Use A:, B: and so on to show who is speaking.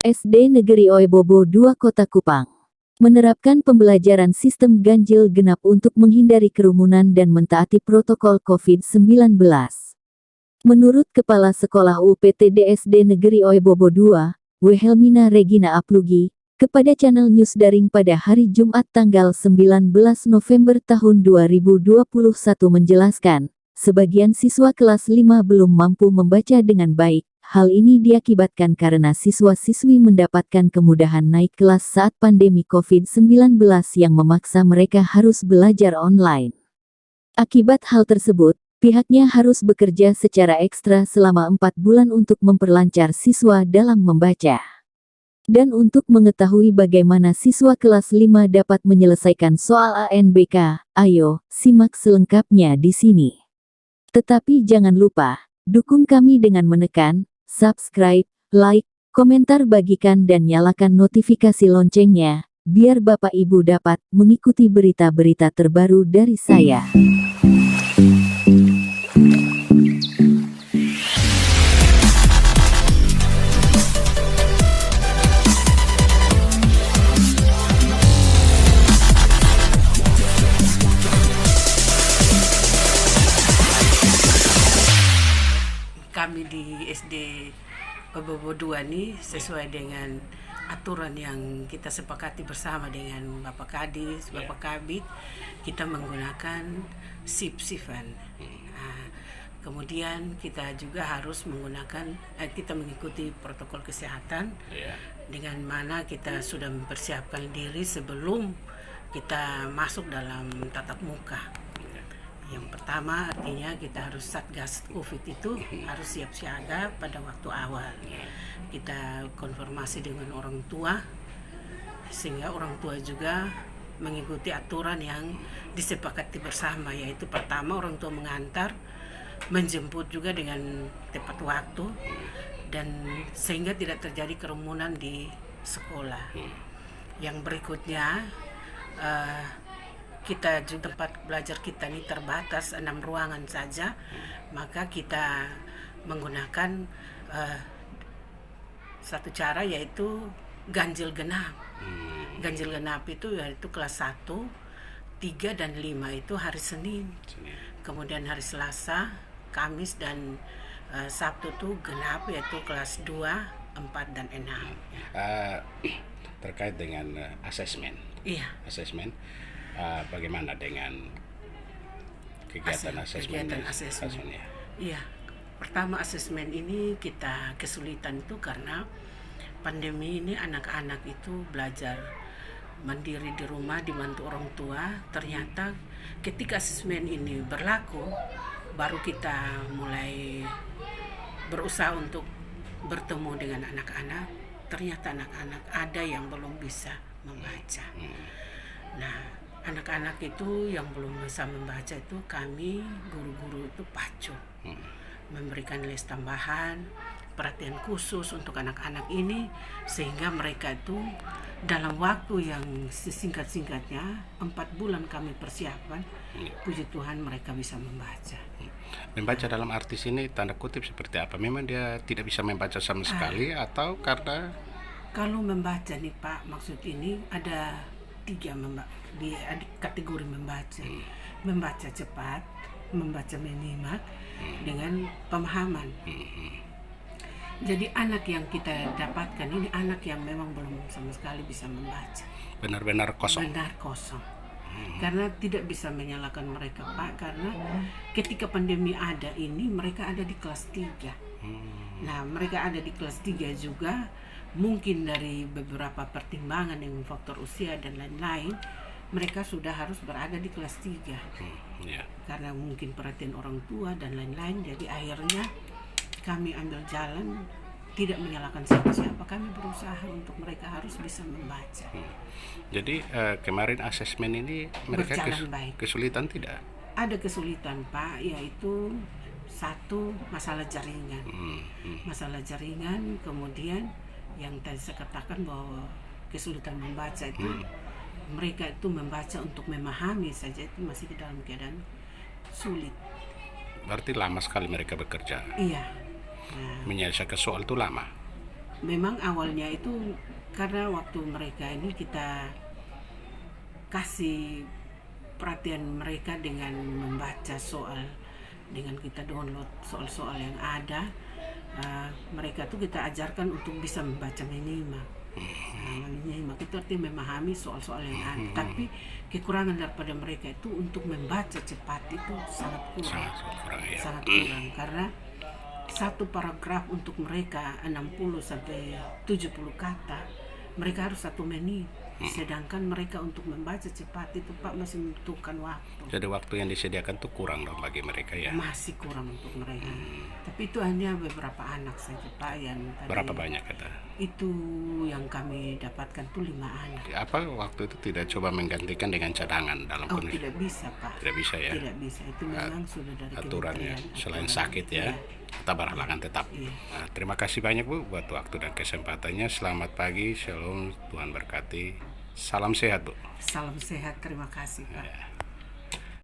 A: SD Negeri Oebobo 2 Kota Kupang menerapkan pembelajaran sistem ganjil genap untuk menghindari kerumunan dan mentaati protokol COVID-19. Menurut Kepala Sekolah UPTD SD Negeri Oebobo 2, Wilhelmina Regina Aplugi, kepada channel News Daring pada hari Jumat tanggal 19 November tahun 2021 menjelaskan, sebagian siswa kelas 5 belum mampu membaca dengan baik. Hal ini diakibatkan karena siswa-siswi mendapatkan kemudahan naik kelas saat pandemi COVID-19 yang memaksa mereka harus belajar online. Akibat hal tersebut, pihaknya harus bekerja secara ekstra selama 4 bulan untuk memperlancar siswa dalam membaca. Dan untuk mengetahui bagaimana siswa kelas 5 dapat menyelesaikan soal ANBK, ayo, simak selengkapnya di sini. Tetapi jangan lupa, dukung kami dengan menekan subscribe, like, komentar, bagikan dan nyalakan notifikasi loncengnya, biar Bapak Ibu dapat mengikuti berita-berita terbaru dari saya.
B: Kami di SD Oebobo 2 ini sesuai dengan aturan yang kita sepakati bersama dengan Bapak Kadis, Bapak Kabid, kita menggunakan sip-sipan. Kemudian kita juga harus menggunakan, kita mengikuti protokol kesehatan dengan mana kita sudah mempersiapkan diri sebelum kita masuk dalam tatap muka. Yang pertama artinya kita harus Satgas COVID itu harus siap siaga pada waktu awal. Kita konfirmasi dengan orang tua sehingga orang tua juga mengikuti aturan yang disepakati bersama, yaitu pertama orang tua mengantar, menjemput juga dengan tepat waktu dan sehingga tidak terjadi kerumunan di sekolah. Yang berikutnya kita juga tempat belajar kita ini terbatas 6 ruangan saja, maka kita menggunakan satu cara yaitu ganjil genap. Ganjil genap itu yaitu kelas 1, 3 dan 5 itu hari Senin. Kemudian hari Selasa, Kamis dan Sabtu itu genap yaitu kelas 2, 4 dan 6.
C: Terkait dengan asesmen.
B: Iya.
C: Asesmen. Bagaimana dengan kegiatan asesmen?
B: Ya? Iya, pertama asesmen ini kita kesulitan itu karena pandemi ini anak-anak itu belajar mandiri di rumah dibantu orang tua. Ternyata ketika asesmen ini berlaku, baru kita mulai berusaha untuk bertemu dengan anak-anak. Ternyata anak-anak ada yang belum bisa membaca. Nah, anak-anak itu yang belum bisa membaca itu kami guru-guru itu pacu memberikan les tambahan, perhatian khusus untuk anak-anak ini sehingga mereka itu dalam waktu yang sesingkat-singkatnya 4 bulan kami persiapan, puji Tuhan mereka bisa membaca.
C: Membaca dalam arti sini tanda kutip seperti apa? Memang dia tidak bisa membaca sama sekali atau karena
B: kalau membaca nih Pak, maksud ini ada 3 di kategori membaca. Membaca cepat, membaca menyimak, dengan pemahaman. Jadi anak yang kita dapatkan ini anak yang memang belum sama sekali bisa membaca.
C: Benar-benar kosong.
B: Benar kosong. Karena tidak bisa menyalahkan mereka Pak, karena ketika pandemi ada ini mereka ada di kelas 3. Nah, mereka ada di kelas 3 juga mungkin dari beberapa pertimbangan dengan faktor usia dan lain-lain, mereka sudah harus berada di kelas 3 karena mungkin perhatian orang tua dan lain-lain. Jadi akhirnya kami ambil jalan tidak menyalahkan siapa-siapa, kami berusaha untuk mereka harus bisa membaca.
C: Jadi kemarin asesmen ini mereka kesulitan tidak?
B: Ada kesulitan Pak, yaitu satu masalah jaringan. Masalah jaringan, kemudian yang tadi saya katakan bahwa kesulitan membaca itu mereka itu membaca untuk memahami saja itu masih di dalam keadaan sulit.
C: Berarti lama sekali mereka bekerja.
B: Iya. Nah,
C: menyelesaikan soal itu lama.
B: memang awalnya itu karena waktu mereka ini kita kasih perhatian mereka dengan membaca soal, dengan kita download soal-soal yang ada. Mereka tuh kita ajarkan untuk bisa membaca menyimak. Menyimak itu artinya memahami soal-soal yang ada. Tapi kekurangan daripada mereka itu untuk membaca cepat itu sangat kurang. Sangat kurang karena satu paragraf untuk mereka 60 sampai 70 kata, mereka harus 1 menit. Sedangkan mereka untuk membaca cepat itu Pak masih membutuhkan waktu.
C: Jadi waktu yang disediakan tuh kurang dong bagi mereka ya.
B: Masih kurang untuk mereka. Tapi itu hanya beberapa anak saja Pak yang tadi.
C: Berapa banyak kata?
B: Itu yang kami dapatkan tuh 5 anak.
C: Apa waktu itu tidak coba menggantikan dengan cadangan dalam
B: Oh
C: kondisi?
B: tidak bisa Pak.
C: Tidak bisa ya.
B: Tidak bisa. Itu memang sudah dari
C: Aturannya
B: kementerian.
C: selain
B: Aturan.
C: sakit ya. Kita berhalangan tetap.
B: Iya.
C: Nah, terima kasih banyak Bu buat waktu dan kesempatannya. Selamat pagi, shalom, Tuhan berkati. Salam sehat Bu.
B: Salam sehat, terima kasih Pak.